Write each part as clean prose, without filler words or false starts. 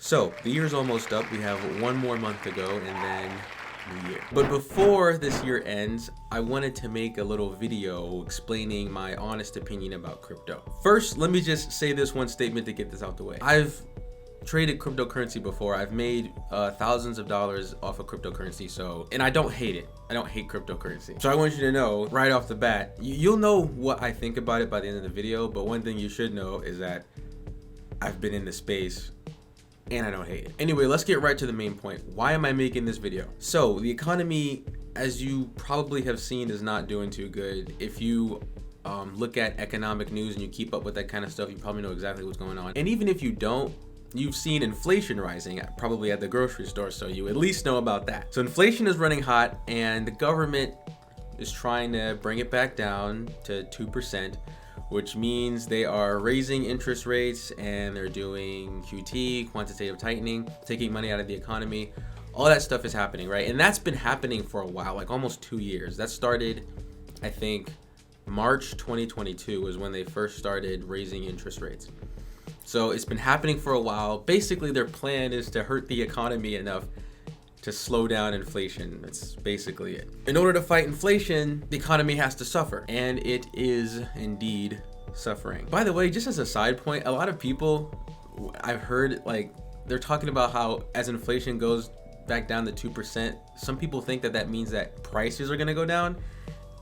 So the year's almost up. We have one more month to go and then new year. But before this year ends, I wanted to make a little video explaining my honest opinion about crypto. First, let me just say this one statement to get this out the way. I've traded cryptocurrency before. I've made thousands of dollars off of cryptocurrency, and I don't hate it. I don't hate cryptocurrency. So I want you to know right off the bat, you'll know what I think about it by the end of the video, but one thing you should know is that I've been in the space and I don't hate it. Anyway, let's get right to the main point. Why am I making this video? So the economy, as you probably have seen, is not doing too good. If you look at economic news and you keep up with that kind of stuff, you probably know exactly what's going on. And even if you don't, you've seen inflation rising, probably at the grocery store, so you at least know about that. So inflation is running hot and the government is trying to bring it back down to 2%, which means they are raising interest rates and they're doing QT, quantitative tightening, taking money out of the economy. All that stuff is happening, right? And that's been happening for a while, like almost 2 years. That started, I think, March 2022 is when they first started raising interest rates. So it's been happening for a while. Basically, their plan is to hurt the economy enough to slow down inflation. That's basically it. In order to fight inflation, the economy has to suffer, and it is indeed suffering. By the way, just as a side point, a lot of people I've heard, like, they're talking about how as inflation goes back down to 2%, some people think that that means that prices are going to go down.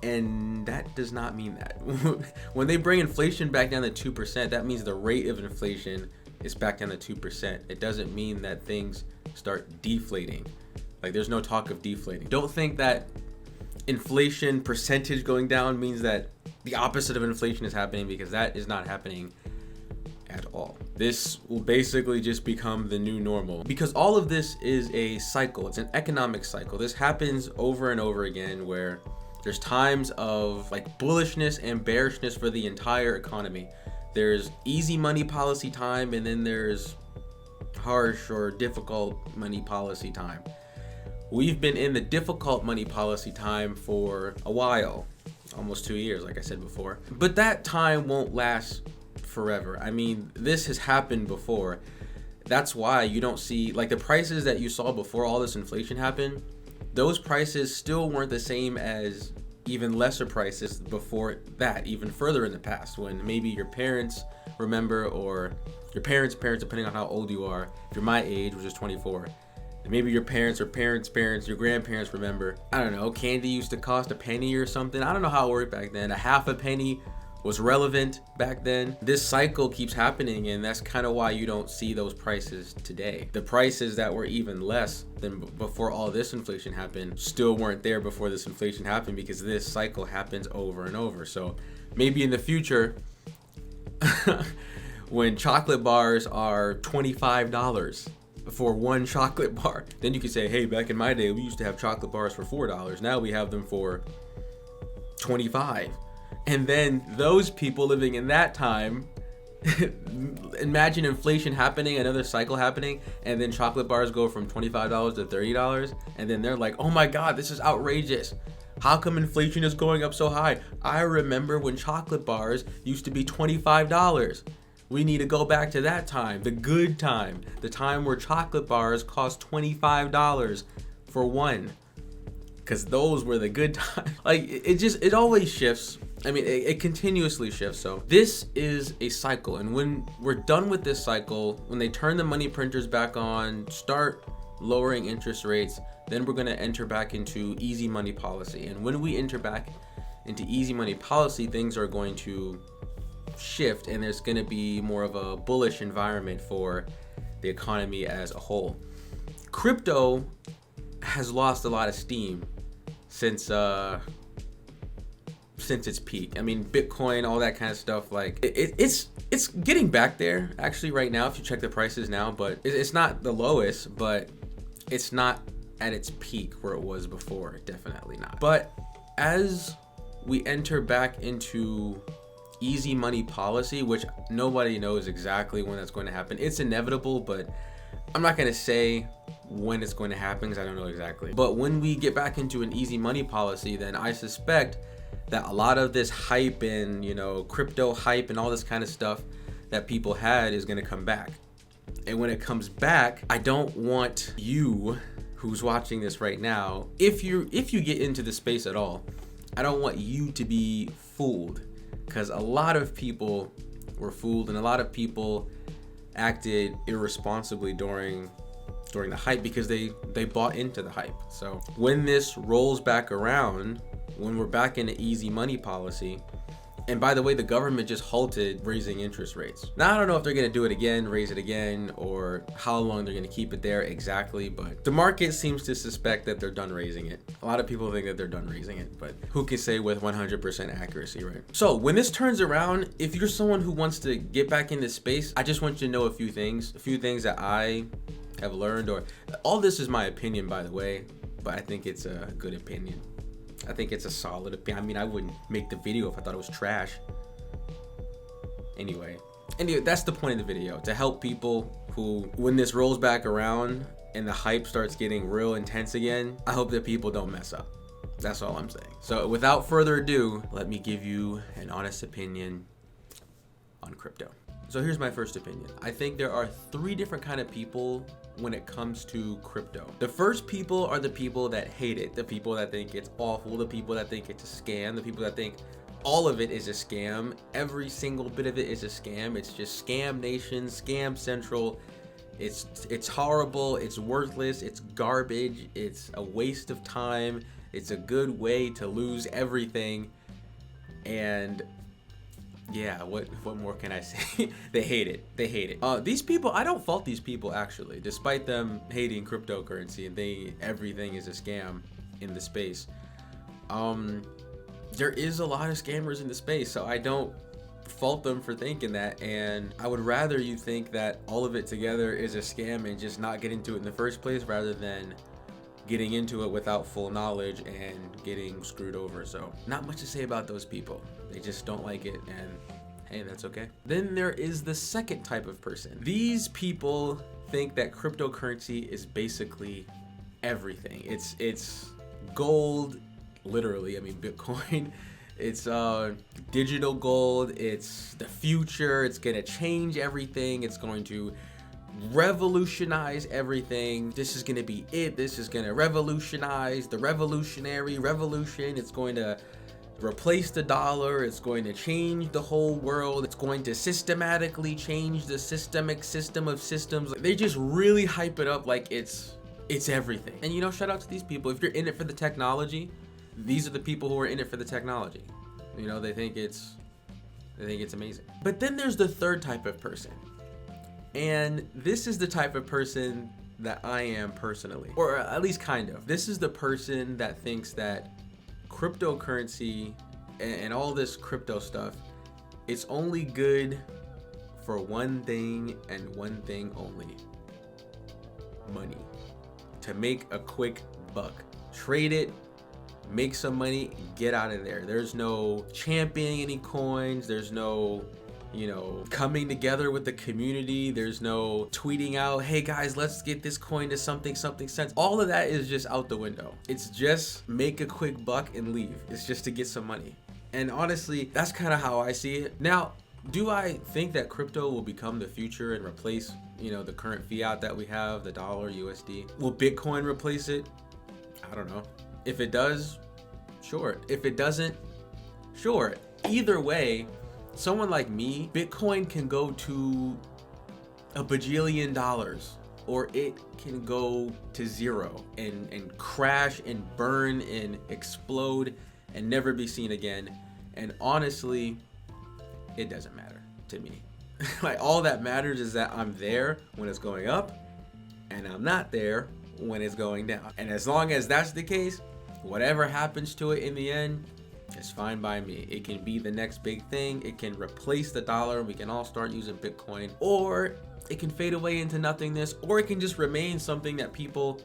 And that does not mean that. When they bring inflation back down to 2%, that means the rate of inflation is back down to 2%. It doesn't mean that things start deflating. Like, there's no talk of deflating. Don't think that inflation percentage going down means that the opposite of inflation is happening, because that is not happening at all. This will basically just become the new normal, because all of this is a cycle. It's an economic cycle. This happens over and over again, where there's times of like bullishness and bearishness for the entire economy. There's easy money policy time, and then there's harsh or difficult money policy time. We've been in the difficult money policy time for a while, almost 2 years, like I said before. But that time won't last forever. I mean, this has happened before. That's why you don't see, like, the prices that you saw before all this inflation happened. Those prices still weren't the same as even lesser prices before that, even further in the past, when maybe your parents remember, or your parents' parents, depending on how old you are. If you're my age, which is 24, and maybe your parents or parents' parents, your grandparents remember, I don't know, candy used to cost a penny or something. I don't know how it worked back then. A half a penny was relevant back then. This cycle keeps happening, and that's kind of why you don't see those prices today. The prices that were even less than before all this inflation happened still weren't there before this inflation happened, because this cycle happens over and over. So maybe in the future, when chocolate bars are $25 for one chocolate bar, then you could say, hey, back in my day, we used to have chocolate bars for $4. Now we have them for $25. And then those people living in that time, imagine inflation happening, another cycle happening, and then chocolate bars go from $25 to $30, and then they're like, oh my God, this is outrageous. How come inflation is going up so high? I remember when chocolate bars used to be $25. We need to go back to that time, the good time, the time where chocolate bars cost $25 for one, because those were the good times. Like, it always shifts. I mean, it continuously shifts. So this is a cycle, and when we're done with this cycle, when they turn the money printers back on, start lowering interest rates, then we're going to enter back into easy money policy. And when we enter back into easy money policy, things are going to shift, and there's going to be more of a bullish environment for the economy as a whole. Crypto has lost a lot of steam since its peak. I mean, Bitcoin, all that kind of stuff, like it's getting back there actually right now if you check the prices now, but it's not the lowest, but it's not at its peak where it was before, definitely not. But as we enter back into easy money policy, which nobody knows exactly when that's going to happen, it's inevitable, but I'm not going to say when it's going to happen because I don't know exactly. But when we get back into an easy money policy, then I suspect that a lot of this hype and, crypto hype and all this kind of stuff that people had is going to come back. And when it comes back, I don't want you who's watching this right now, if you get into the space at all, I don't want you to be fooled, because a lot of people were fooled and a lot of people acted irresponsibly during the hype because they bought into the hype. So when this rolls back around, when we're back in the easy money policy, and by the way, the government just halted raising interest rates. Now, I don't know if they're going to do it again, raise it again, or how long they're going to keep it there exactly, but the market seems to suspect that they're done raising it. A lot of people think that they're done raising it, but who can say with 100% accuracy, right? So when this turns around, if you're someone who wants to get back into space, I just want you to know a few things that I have learned, or all this is my opinion, by the way, but I think it's a good opinion. I think it's a solid opinion. I mean, I wouldn't make the video if I thought it was trash. Anyway, that's the point of the video, to help people who, when this rolls back around and the hype starts getting real intense again, I hope that people don't mess up. That's all I'm saying. So without further ado, let me give you an honest opinion on crypto. So here's my first opinion. I think there are 3 different kind of people when it comes to crypto. The first people are the people that hate it, the people that think it's awful, the people that think it's a scam, the people that think all of it is a scam, every single bit of it is a scam. It's just scam nation, scam central. It's horrible, it's worthless, it's garbage, it's a waste of time, it's a good way to lose everything. And yeah, what more can I say? They hate it. These people, I don't fault these people actually, despite them hating cryptocurrency and thinking everything is a scam in the space. There is a lot of scammers in the space, so I don't fault them for thinking that, and I would rather you think that all of it together is a scam and just not get into it in the first place, rather than getting into it without full knowledge and getting screwed over. So not much to say about those people. They just don't like it, and hey, that's okay. Then there is the second type of person. These people think that cryptocurrency is basically everything. It's gold, literally. I mean, Bitcoin. It's digital gold. It's the future. It's gonna change everything. It's going to revolutionize everything. This is going to be it. This is going to revolutionize the revolutionary revolution. It's going to replace the dollar. It's going to change the whole world. It's going to systematically change the systemic system of systems. They just really hype it up like it's everything. And you know, shout out to these people. If you're in it for the technology, these are the people who are in it for the technology. You know, they think it's amazing. But then there's the third type of person. And this is the type of person that I am personally, or at least kind of. This is the person that thinks that cryptocurrency and all this crypto stuff, it's only good for one thing and one thing only: money. To make a quick buck. Trade it, make some money, get out of there. There's no championing any coins. There's no, you know, coming together with the community. There's no tweeting out, hey guys, let's get this coin to something cents. All of that is just out the window. It's just make a quick buck and leave. It's just to get some money. And honestly, that's kind of how I see it. Now, do I think that crypto will become the future and replace, you know, the current fiat that we have, the dollar, USD? Will Bitcoin replace it? I don't know. If it does, sure. If it doesn't, sure. Either way, someone like me, Bitcoin can go to $1 bajillion, or it can go to zero and crash and burn and explode and never be seen again. And honestly, it doesn't matter to me. Like, all that matters is that I'm there when it's going up and I'm not there when it's going down. And as long as that's the case, whatever happens to it in the end, it's fine by me. It can be the next big thing. It can replace the dollar. We can all start using Bitcoin, or it can fade away into nothingness, or it can just remain something that people,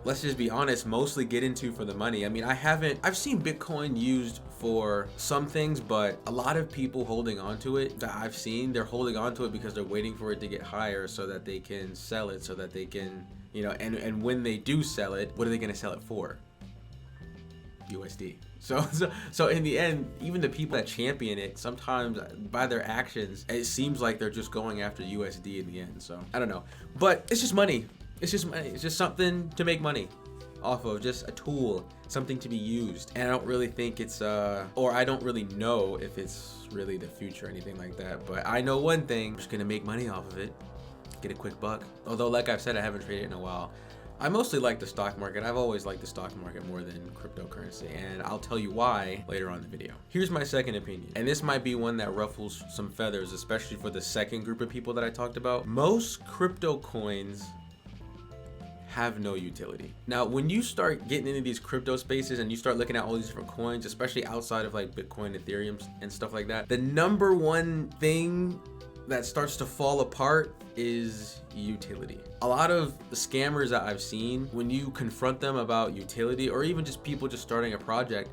let's just be honest, mostly get into for the money. I mean, I've seen Bitcoin used for some things, but a lot of people holding on to it that I've seen, they're holding on to it because they're waiting for it to get higher so that they can sell it, so that they can, you know, and when they do sell it, what are they going to sell it for? USD. So in the end, even the people that champion it, sometimes by their actions, it seems like they're just going after USD in the end. So I don't know, but it's just money. It's just money. It's just something to make money off of, just a tool, something to be used. And I don't really think it's or I don't really know if it's really the future or anything like that. But I know one thing: I'm just gonna make money off of it, get a quick buck. Although, like I've said, I haven't traded in a while. I mostly like the stock market. I've always liked the stock market more than cryptocurrency, and I'll tell you why later on in the video. Here's my second opinion, and this might be one that ruffles some feathers, especially for the second group of people that I talked about. Most crypto coins have no utility. Now, when you start getting into these crypto spaces and you start looking at all these different coins, especially outside of like Bitcoin, Ethereum, and stuff like that, the number one thing that starts to fall apart is utility. A lot of the scammers that I've seen, when you confront them about utility, or even just people just starting a project,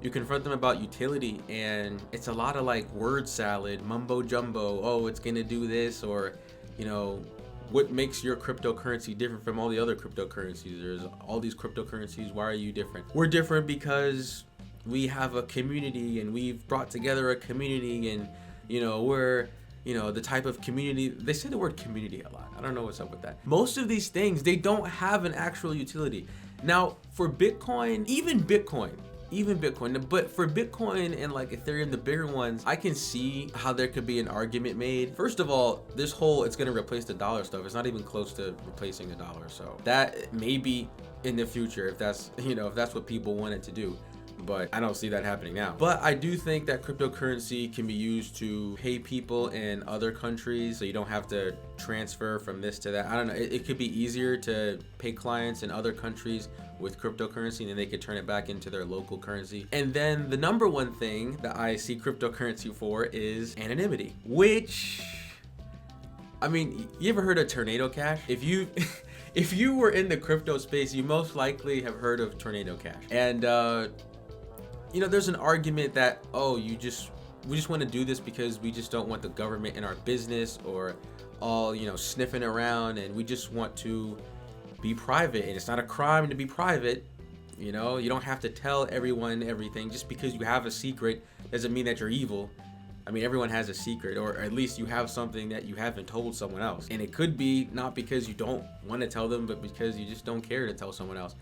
you confront them about utility and it's a lot of like word salad, mumbo jumbo. Oh, it's gonna do this, or you know, what makes your cryptocurrency different from all the other cryptocurrencies? There's all these cryptocurrencies. Why are you different? We're different because we have a community and we've brought together a community, and you know, we're, you know, the type of community. They say the word community a lot. I don't know what's up with that. Most of these things, they don't have an actual utility. Now, for Bitcoin, even Bitcoin, but for Bitcoin and like Ethereum, the bigger ones, I can see how there could be an argument made. First of all, this whole it's gonna replace the dollar stuff, it's not even close to replacing the dollar. So that may be in the future if that's, you know, if that's what people wanted to do. But I don't see that happening now. But I do think that cryptocurrency can be used to pay people in other countries, so you don't have to transfer from this to that. I don't know, it could be easier to pay clients in other countries with cryptocurrency, and then they could turn it back into their local currency. And then the number one thing that I see cryptocurrency for is anonymity, which, I mean, you ever heard of Tornado Cash? If you were in the crypto space, you most likely have heard of Tornado Cash. And you know, there's an argument that, oh, we just want to do this because we just don't want the government in our business, or all, you know, sniffing around, and we just want to be private, and it's not a crime to be private. You know, you don't have to tell everyone everything. Just because you have a secret doesn't mean that you're evil. I mean, everyone has a secret, or at least you have something that you haven't told someone else. And it could be not because you don't want to tell them, but because you just don't care to tell someone else.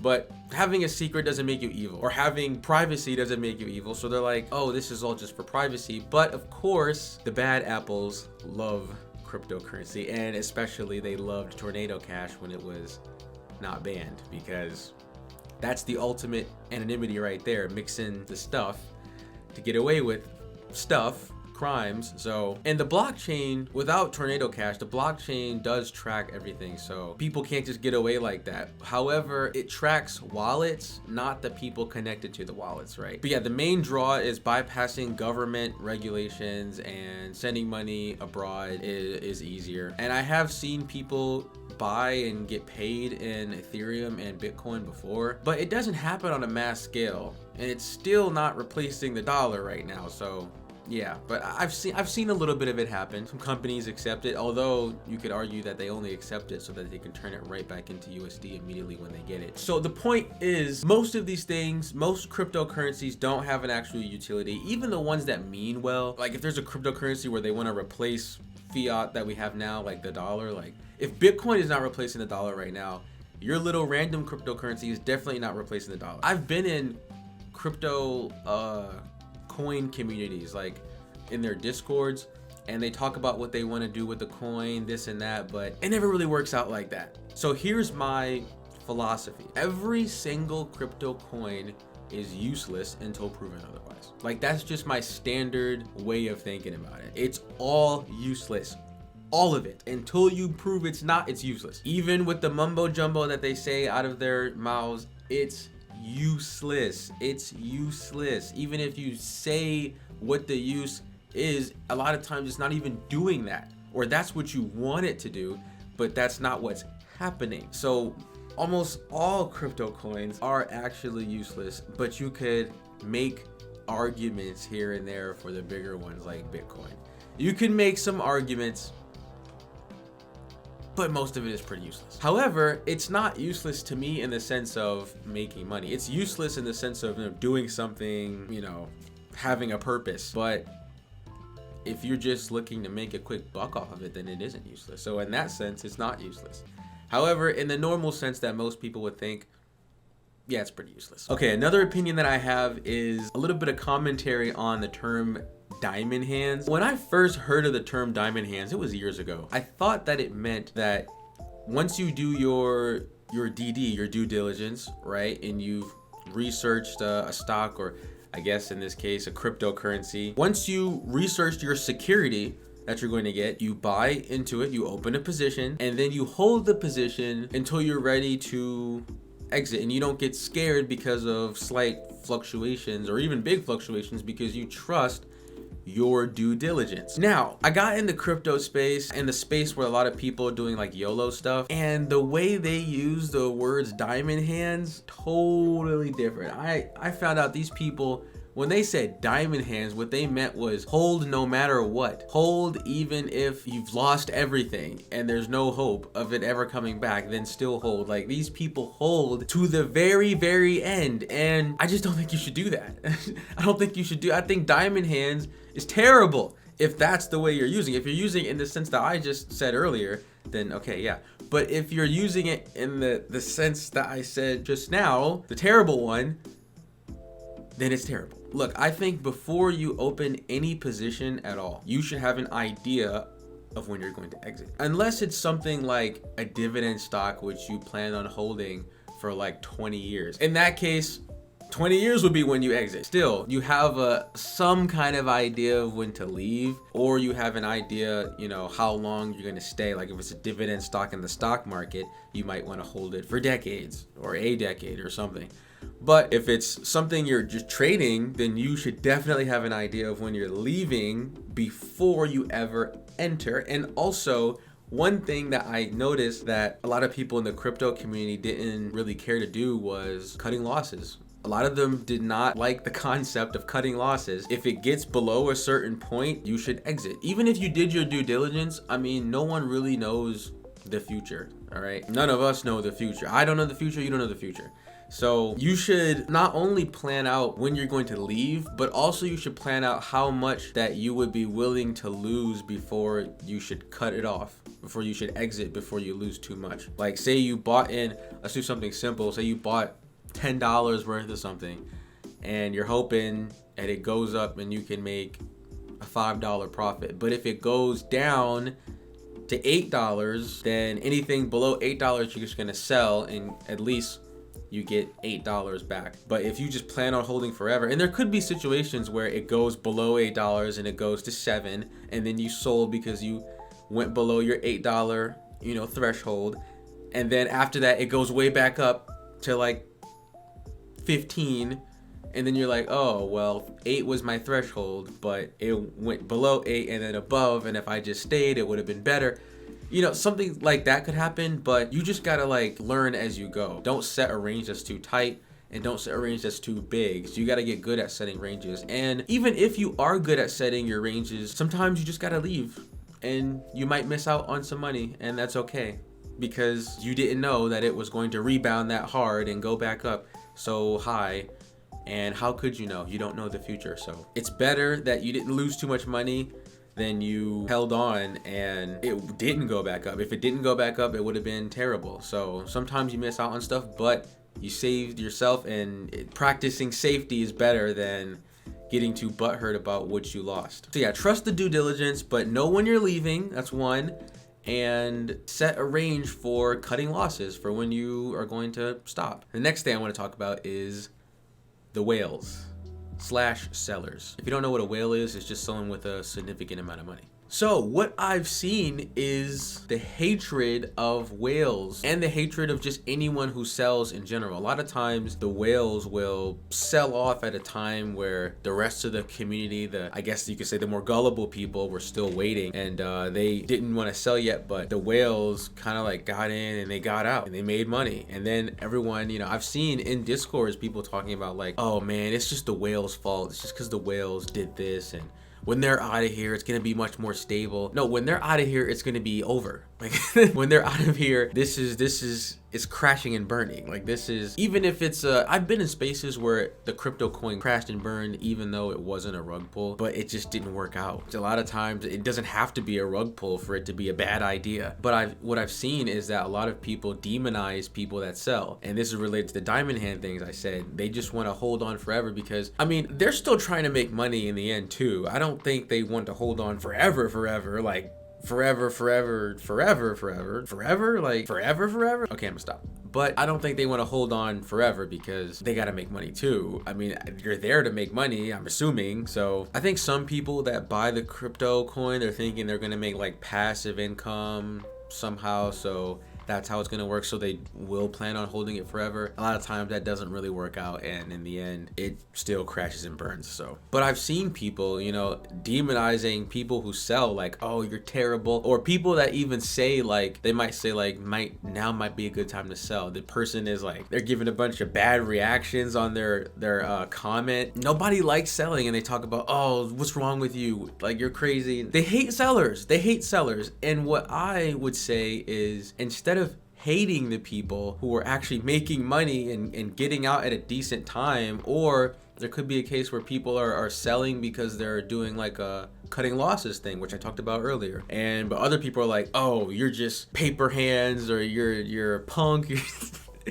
But having a secret doesn't make you evil, or having privacy doesn't make you evil. So they're like, oh, this is all just for privacy. But of course, the bad apples love cryptocurrency, and especially they loved Tornado Cash when it was not banned, because that's the ultimate anonymity right there, mixing the stuff to get away with stuff, crimes. So, and the blockchain, without Tornado Cash, the blockchain does track everything, so people can't just get away like that. However, it tracks wallets, not the people connected to the wallets, right? But yeah, the main draw is bypassing government regulations, and sending money abroad is easier. And I have seen people buy and get paid in Ethereum and Bitcoin before, but it doesn't happen on a mass scale, and it's still not replacing the dollar right now. So yeah, but I've seen a little bit of it happen. Some companies accept it, although you could argue that they only accept it so that they can turn it right back into USD immediately when they get it. So the point is, most of these things, most cryptocurrencies don't have an actual utility. Even the ones that mean well, like if there's a cryptocurrency where they want to replace fiat that we have now, like the dollar, like if Bitcoin is not replacing the dollar right now, your little random cryptocurrency is definitely not replacing the dollar. I've been in crypto coin communities, like in their discords, and they talk about what they want to do with the coin, this and that, but it never really works out like that. So here's my philosophy: every single crypto coin is useless until proven otherwise. Like, that's just my standard way of thinking about it. It's all useless, all of it, until you prove it's not. It's useless. Even with the mumbo jumbo that they say out of their mouths, it's useless. It's useless. Even if you say what the use is, a lot of times it's not even doing that, or that's what you want it to do, but that's not what's happening. So almost all crypto coins are actually useless, but you could make arguments here and there for the bigger ones like Bitcoin. You can make some arguments, but most of it is pretty useless. However, it's not useless to me in the sense of making money. It's useless in the sense of, you know, doing something, you know, having a purpose. But if you're just looking to make a quick buck off of it, then it isn't useless. So in that sense, it's not useless. However, in the normal sense that most people would think, yeah, it's pretty useless. Okay, another opinion that I have is a little bit of commentary on the term diamond hands. When I first heard of the term diamond hands, it was years ago. I thought that it meant that once you do your DD, your due diligence, right, and you've researched a stock, or I guess in this case a cryptocurrency, once you researched your security that you're going to get, you buy into it, you open a position, and then you hold the position until you're ready to exit, and you don't get scared because of slight fluctuations or even big fluctuations, because you trust your due diligence. Now, I got in the crypto space and the space where a lot of people are doing like YOLO stuff, and the way they use the words diamond hands, totally different. I found out these people, when they said diamond hands, what they meant was hold no matter what. Hold even if you've lost everything and there's no hope of it ever coming back, then still hold. Like, these people hold to the very, very end. And I just don't think you should do that. I think diamond hands is terrible if that's the way you're using it. If you're using it in the sense that I just said earlier, then okay, yeah. But if you're using it in the sense that I said just now, the terrible one, then it's terrible. Look, I think before you open any position at all, you should have an idea of when you're going to exit. Unless it's something like a dividend stock, which you plan on holding for like 20 years. In that case, 20 years would be when you exit. Still, you have some kind of idea of when to leave, or you have an idea, you know, how long you're gonna stay. Like if it's a dividend stock in the stock market, you might wanna hold it for decades or a decade or something. But if it's something you're just trading, then you should definitely have an idea of when you're leaving before you ever enter. And also, one thing that I noticed that a lot of people in the crypto community didn't really care to do was cutting losses. A lot of them did not like the concept of cutting losses. If it gets below a certain point, you should exit. Even if you did your due diligence, I mean, no one really knows the future, all right? None of us know the future. I don't know the future, you don't know the future. So you should not only plan out when you're going to leave, but also you should plan out how much that you would be willing to lose before you should cut it off, before you should exit, before you lose too much. Like say you bought in, let's do something simple. Say you bought $10 worth of something and you're hoping that it goes up and you can make a $5 profit. But if it goes down to $8, then anything below $8 you're just gonna sell, and at least you get $8 back. But if you just plan on holding forever, and there could be situations where it goes below $8 and it goes to $7, and then you sold because you went below your $8, you know, threshold, and then after that it goes way back up to like 15, and then you're like, oh well, 8 was my threshold, but it went below 8 and then above, and if I just stayed it would have been better. You know, something like that could happen, but you just gotta like learn as you go. Don't set a range that's too tight, and don't set a range that's too big. So you gotta get good at setting ranges. And even if you are good at setting your ranges, sometimes you just gotta leave, and you might miss out on some money, and that's okay, because you didn't know that it was going to rebound that hard and go back up so high. And how could you know? You don't know the future. So it's better that you didn't lose too much money then you held on and it didn't go back up. If it didn't go back up, it would have been terrible. So sometimes you miss out on stuff, but you saved yourself, and practicing safety is better than getting too butthurt about what you lost. So yeah, trust the due diligence, but know when you're leaving, that's one, and set a range for cutting losses for when you are going to stop. The next thing I want to talk about is the whales / sellers. If you don't know what a whale is, it's just someone with a significant amount of money. So what I've seen is the hatred of whales and the hatred of just anyone who sells in general. A lot of times the whales will sell off at a time where the rest of the community, I guess you could say the more gullible people, were still waiting, and they didn't want to sell yet, but the whales kind of like got in and they got out and they made money. And then everyone, you know, I've seen in Discords people talking about like, oh man, it's just the whales' fault. It's just because the whales did this, and when they're out of here, it's going to be much more stable. No, when they're out of here, it's going to be over. Like when they're out of here, this is it's crashing and burning. Like this is, even if it's I've been in spaces where the crypto coin crashed and burned even though it wasn't a rug pull, but it just didn't work out. A lot of times it doesn't have to be a rug pull for it to be a bad idea. But what I've seen is that a lot of people demonize people that sell, and this is related to the diamond hand things I said. They just want to hold on forever because, I mean, they're still trying to make money in the end too. I don't think they want to hold on forever, like forever, like forever. Okay, I'm gonna stop. But I don't think they want to hold on forever because they got to make money too. I mean, you're there to make money, I'm assuming. So I think some people that buy the crypto coin, they're thinking they're gonna make like passive income somehow. So that's how it's going to work. So they will plan on holding it forever. A lot of times that doesn't really work out, and in the end it still crashes and burns. So, but I've seen people, you know, demonizing people who sell, like, oh, you're terrible, or people that even say, like, they might say like, now might be a good time to sell. The person is like, they're giving a bunch of bad reactions on their comment. Nobody likes selling, and they talk about, oh, what's wrong with you, like you're crazy. They hate sellers. And what I would say is, instead of hating the people who are actually making money and getting out at a decent time, or there could be a case where people are selling because they're doing like a cutting losses thing, which I talked about earlier, but other people are like, oh, you're just paper hands, or you're a punk.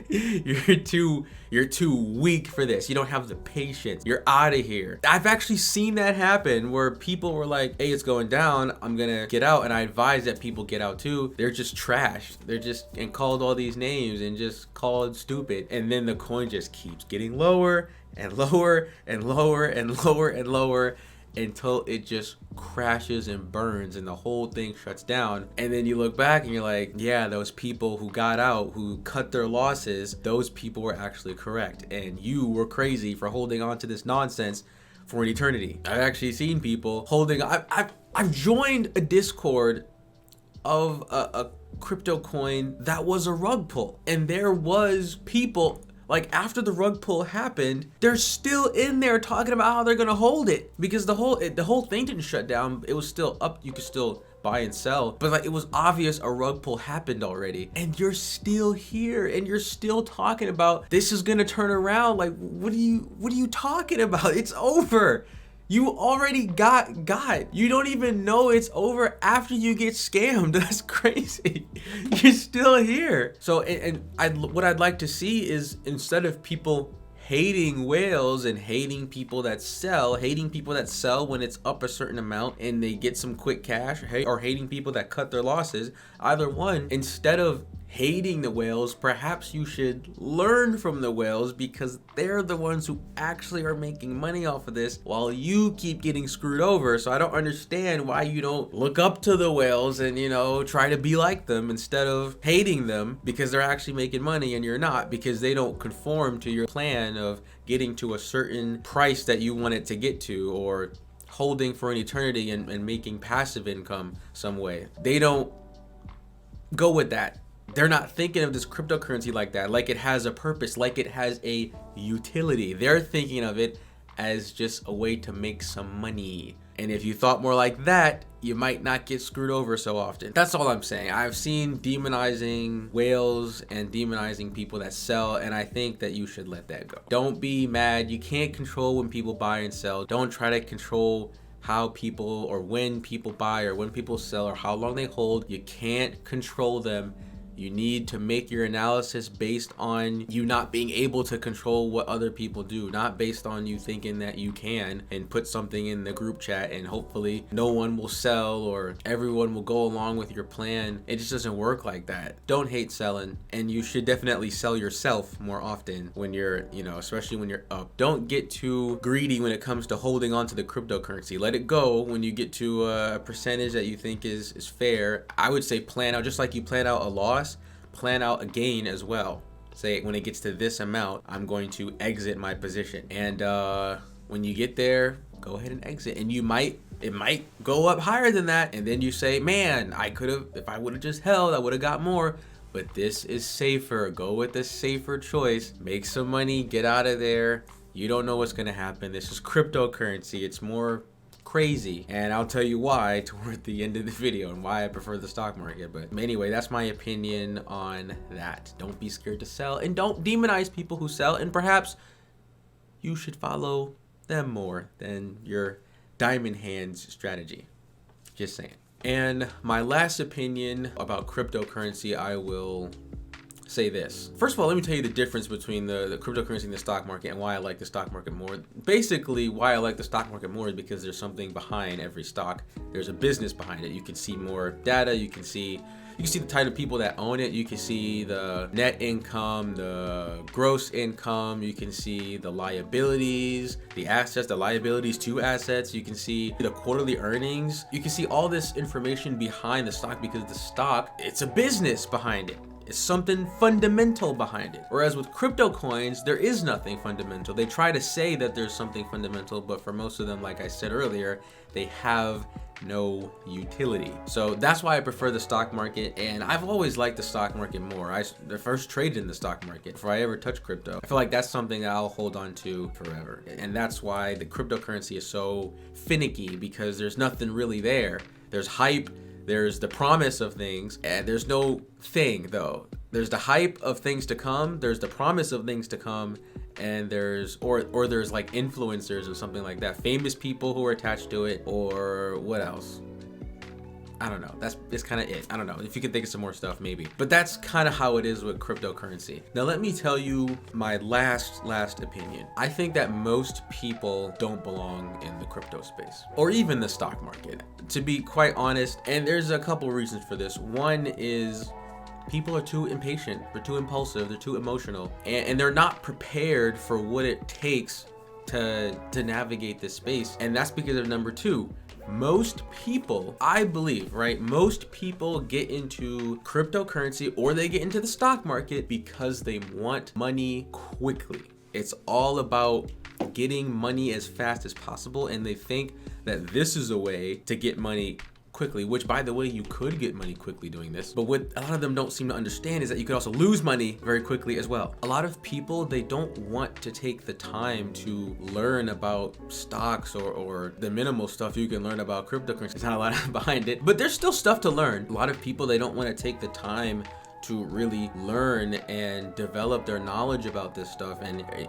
You're too weak for this. You don't have the patience. You're out of here. I've actually seen that happen where people were like, hey, it's going down, I'm gonna get out, and I advise that people get out too. They're just trashed. They're just, and called all these names and just called stupid, and then the coin just keeps getting lower and lower and lower and lower and lower until it just crashes and burns and the whole thing shuts down. And then you look back and you're like, yeah, those people who got out, who cut their losses, those people were actually correct, and you were crazy for holding on to this nonsense for an eternity. I've actually seen people holding, I've joined a Discord of a crypto coin that was a rug pull, and there was people, like, after the rug pull happened, they're still in there talking about how they're gonna hold it, because the whole thing didn't shut down. It was still up. You could still buy and sell, but like, it was obvious a rug pull happened already, and you're still here and you're still talking about this is gonna turn around. Like, what are you talking about? It's over. You already got. You don't even know it's over after you get scammed. That's crazy. You're still here. So, what I'd like to see is, instead of people hating whales and hating people that sell when it's up a certain amount and they get some quick cash, or hating people that cut their losses, either one, instead of hating the whales, perhaps you should learn from the whales, because they're the ones who actually are making money off of this while you keep getting screwed over. So I don't understand why you don't look up to the whales and, you know, try to be like them instead of hating them because they're actually making money and you're not, because they don't conform to your plan of getting to a certain price that you want it to get to, or holding for an eternity and making passive income some way. They don't go with that. They're not thinking of this cryptocurrency like that, like it has a purpose, like it has a utility. They're thinking of it as just a way to make some money. And if you thought more like that, you might not get screwed over so often. That's all I'm saying. I've seen demonizing whales and demonizing people that sell, and I think that you should let that go. Don't be mad. You can't control when people buy and sell. Don't try to control how people, or when people buy or when people sell, or how long they hold. You can't control them. You need to make your analysis based on you not being able to control what other people do, not based on you thinking that you can, and put something in the group chat and hopefully no one will sell or everyone will go along with your plan. It just doesn't work like that. Don't hate selling, and you should definitely sell yourself more often when you're, you know, especially when you're up. Don't get too greedy when it comes to holding on to the cryptocurrency. Let it go when you get to a percentage that you think is fair. I would say plan out, just like you plan out a loss, plan out a gain as well. Say, when it gets to this amount, I'm going to exit my position. And when you get there, go ahead and exit. And it might go up higher than that. And then you say, man, I could have, if I would have just held, I would have got more. But this is safer. Go with the safer choice. Make some money, get out of there. You don't know what's going to happen. This is cryptocurrency. It's more crazy, and I'll tell you why toward the end of the video and why I prefer the stock market. But anyway, that's my opinion on that. Don't be scared to sell, and don't demonize people who sell, and perhaps you should follow them more than your diamond hands strategy. Just saying. And my last opinion about cryptocurrency, I will say this. First of all, let me tell you the difference between the cryptocurrency and the stock market and why I like the stock market more. Basically, why I like the stock market more is because there's something behind every stock. There's a business behind it. You can see more data. You can see the type of people that own it. You can see the net income, the gross income. You can see the liabilities, the assets, the liabilities to assets. You can see the quarterly earnings. You can see all this information behind the stock because the stock, it's a business behind it. It's something fundamental behind it. Whereas with crypto coins, there is nothing fundamental. They try to say that there's something fundamental, but for most of them, like I said earlier, they have no utility. So that's why I prefer the stock market, and I've always liked the stock market more. I first traded in the stock market before I ever touched crypto. I feel like that's something that I'll hold on to forever. And that's why the cryptocurrency is so finicky, because there's nothing really there. There's hype, there's the promise of things, and there's no thing though. There's the hype of things to come, there's the promise of things to come, and there's there's like influencers or something like that, famous people who are attached to it, or what else? I don't know. That's kind of it. I don't know. If you can think of some more stuff, maybe. But that's kind of how it is with cryptocurrency. Now, let me tell you my last opinion. I think that most people don't belong in the crypto space or even the stock market, to be quite honest. And there's a couple reasons for this. One is people are too impatient, they're too impulsive, they're too emotional, and they're not prepared for what it takes to navigate this space. And that's because of number two. Most people, I believe, right? Most people get into cryptocurrency or they get into the stock market because they want money quickly. It's all about getting money as fast as possible, and they think that this is a way to get money quickly, which, by the way, you could get money quickly doing this. But what a lot of them don't seem to understand is that you could also lose money very quickly as well. A lot of people, they don't want to take the time to learn about stocks or the minimal stuff you can learn about cryptocurrency. There's not a lot behind it, but there's still stuff to learn. A lot of people, they don't want to take the time to really learn and develop their knowledge about this stuff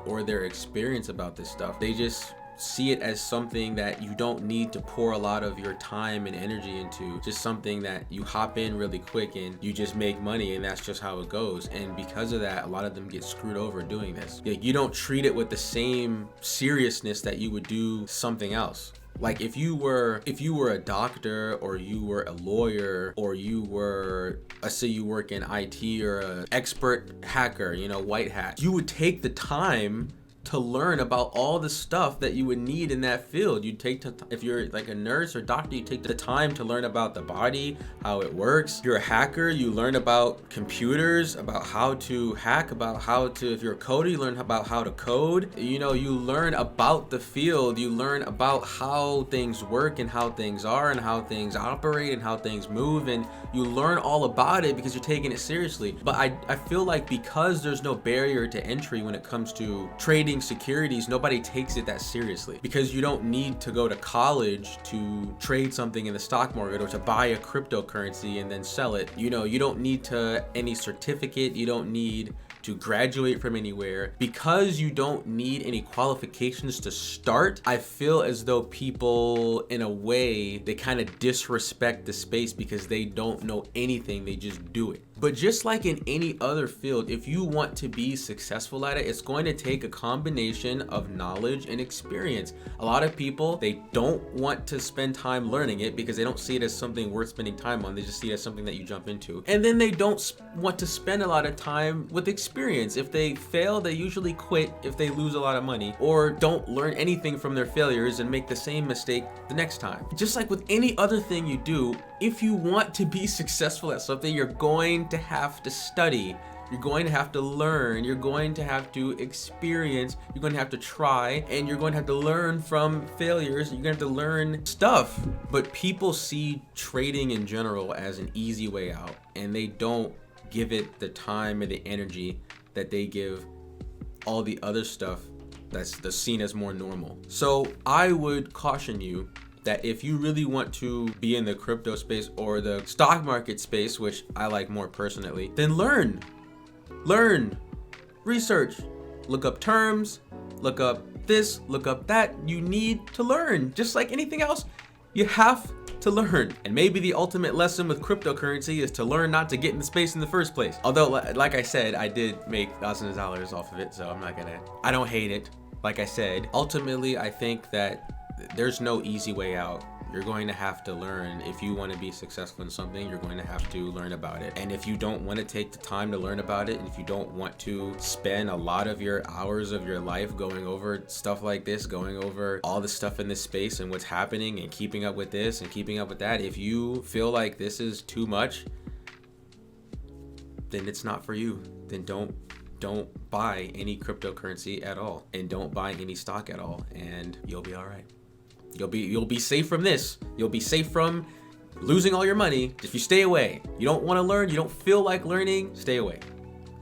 or their experience about this stuff. They just see it as something that you don't need to pour a lot of your time and energy into, just something that you hop in really quick and you just make money, and that's just how it goes. And because of that, a lot of them get screwed over doing this. You don't treat it with the same seriousness that you would do something else. Like if you were a doctor, or you were a lawyer, or you were, let's say you work in IT, or an expert hacker, white hat, you would take the time to learn about all the stuff that you would need in that field. If you're like a nurse or doctor, you take the time to learn about the body, how it works. If you're a hacker, you learn about computers, about how to hack, if you're a coder, you learn about how to code. You learn about the field, you learn about how things work and how things are and how things operate and how things move, and you learn all about it because you're taking it seriously. But I feel like because there's no barrier to entry when it comes to trading securities, nobody takes it that seriously, because you don't need to go to college to trade something in the stock market or to buy a cryptocurrency and then sell it. You don't need any certificate, you don't need to graduate from anywhere. Because you don't need any qualifications to start, I feel as though people, in a way, they kind of disrespect the space because they don't know anything, they just do it. But just like in any other field, if you want to be successful at it, it's going to take a combination of knowledge and experience. A lot of people, they don't want to spend time learning it because they don't see it as something worth spending time on. They just see it as something that you jump into. And then they don't want to spend a lot of time with experience. If they fail, they usually quit if they lose a lot of money, or don't learn anything from their failures and make the same mistake the next time. Just like with any other thing you do, if you want to be successful at something, you're going to have to study, you're going to have to learn, you're going to have to experience, you're going to have to try, and you're going to have to learn from failures. You're going to have to learn stuff. But people see trading in general as an easy way out, and they don't give it the time and the energy that they give all the other stuff that's seen as more normal. So I would caution you that if you really want to be in the crypto space or the stock market space, which I like more personally, then learn, research, look up terms, look up this, look up that. You need to learn, just like anything else. You have to learn. And maybe the ultimate lesson with cryptocurrency is to learn not to get in the space in the first place. Although, like I said, I did make thousands of dollars off of it, so I don't hate it. Like I said, ultimately, I think that there's no easy way out. You're going to have to learn. If you want to be successful in something, you're going to have to learn about it. And if you don't want to take the time to learn about it, and if you don't want to spend a lot of your hours of your life going over stuff like this, going over all the stuff in this space and what's happening and keeping up with this and keeping up with that, if you feel like this is too much, then it's not for you. Then don't buy any cryptocurrency at all, and don't buy any stock at all, and you'll be all right. You'll be safe from this. You'll be safe from losing all your money if you stay away. You don't want to learn, you don't feel like learning, stay away.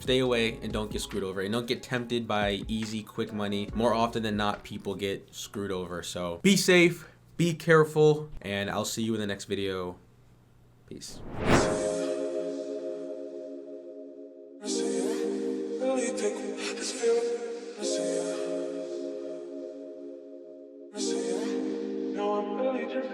Stay away and don't get screwed over, and don't get tempted by easy, quick money. More often than not, people get screwed over. So be safe, be careful, and I'll see you in the next video. Peace. No, I'm really just